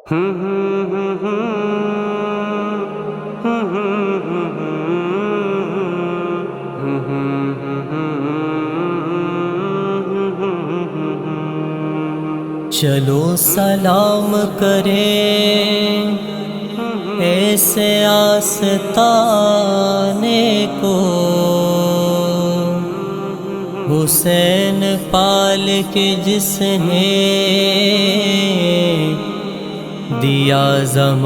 چلو سلام کریں ایسے آستانے کو، حسین پال کے جس نے دیا زمانے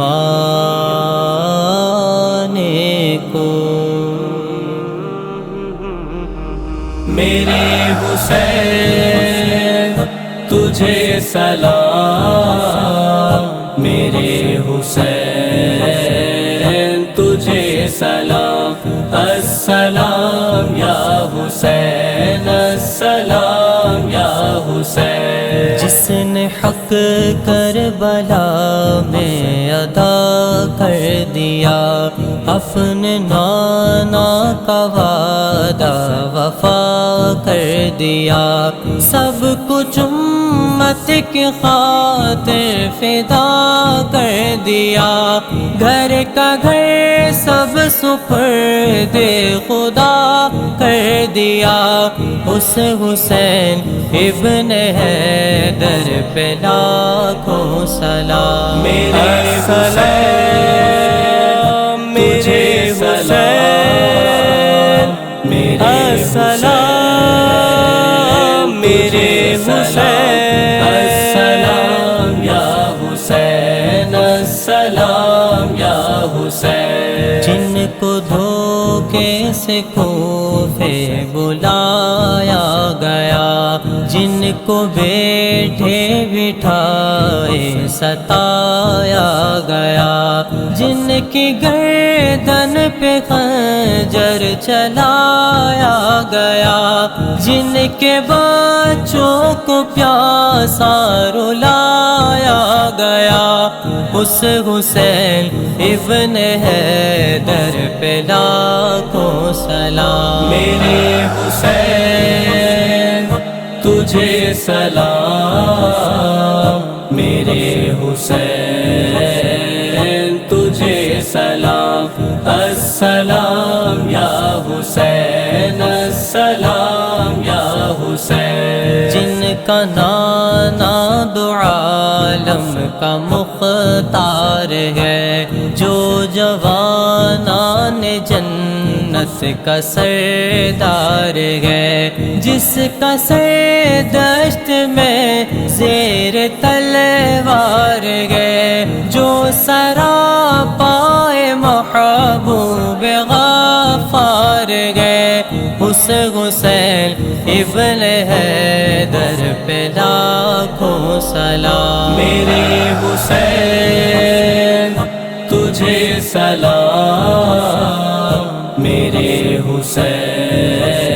کو۔ میرے حسین تجھے سلام، میرے حسین تجھے سلام، السلام یا حسین، السلام یا حسین۔ جس نے حق کربلا میں ادا کر دیا، اپنے نانا کا وعدہ وفا کر دیا، سب کچھ امت کی خاطر فدا کر دیا، گھر کا گھر سب سپرد خدا کر دیا۔ اس حسین ابن حیدر پہ لاکھوں سلام، میرے سلام، مجھے سلام، میرے سلام، میرے حسین، السلام یا حسین، السلام یا حسین۔ جن کو دھوکے سے کوفے بلایا گیا، جن کو بیٹھے بٹھائے ستایا گیا، جن کی گردن پہ خنجر چلایا گیا، جن کے بچوں کو پیاسا رلایا گیا، اس حسین ابن حیدر پہ لاکھوں سلام۔ میرے حسین تجھے سلام، میرے حسین تجھے سلام، السلام یا حسین، السلام یا حسین۔ جن کا نانا دو عالم کا مختار ہے، جو جوانان جنت کا سردار ہے، جس کا سر دشت میں زیر تلوار ہے، جو سراپائے محبوب غفار ہے، اس حسین ابن حیدر پہ لاکھوں سلام۔ میرے حسین تجھے سلام، میرے حسین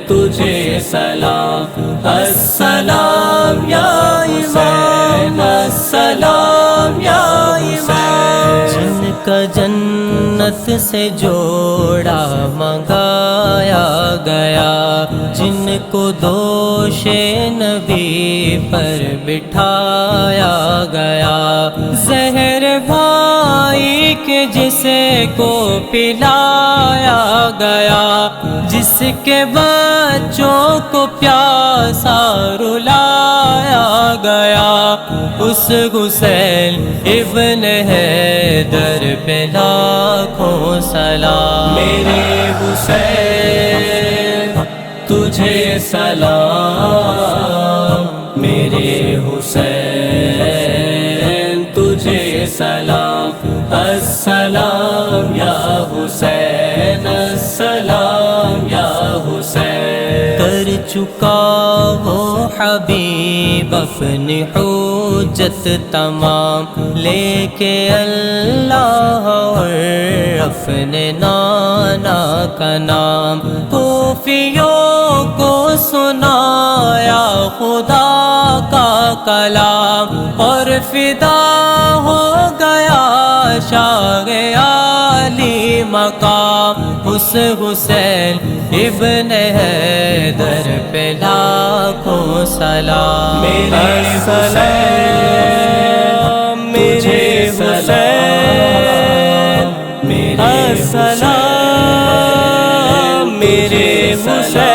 تجھے سلام، السلام یا حسین، السلام یا حسین۔ جن کا جنت سے جوڑا منگایا گیا، جن کو دوش نبی پر بٹھایا گیا، زہر بھائی کے جسے کو پلایا گیا، جس کے بچوں کو پیاسا رلایا گیا، اس حسین ابن حیدر پہ لاکھوں سلام۔ میرے حسین تجھے سلام، میرے حسین تجھے سلام، السلام یا حسین، السلام یا حسین۔ کر چکا وہ حبیب اپنی حجت تمام، لے کے اللہ اور اپنے نانا کا نام، کوفیوں کو سنایا خدا کا کلام، اور فدا ہو گیا شاہ عالی مقام، اس حسین ابن حیدر پہ لاکھوں سلام۔ میرے سلام، السلام میرے حسین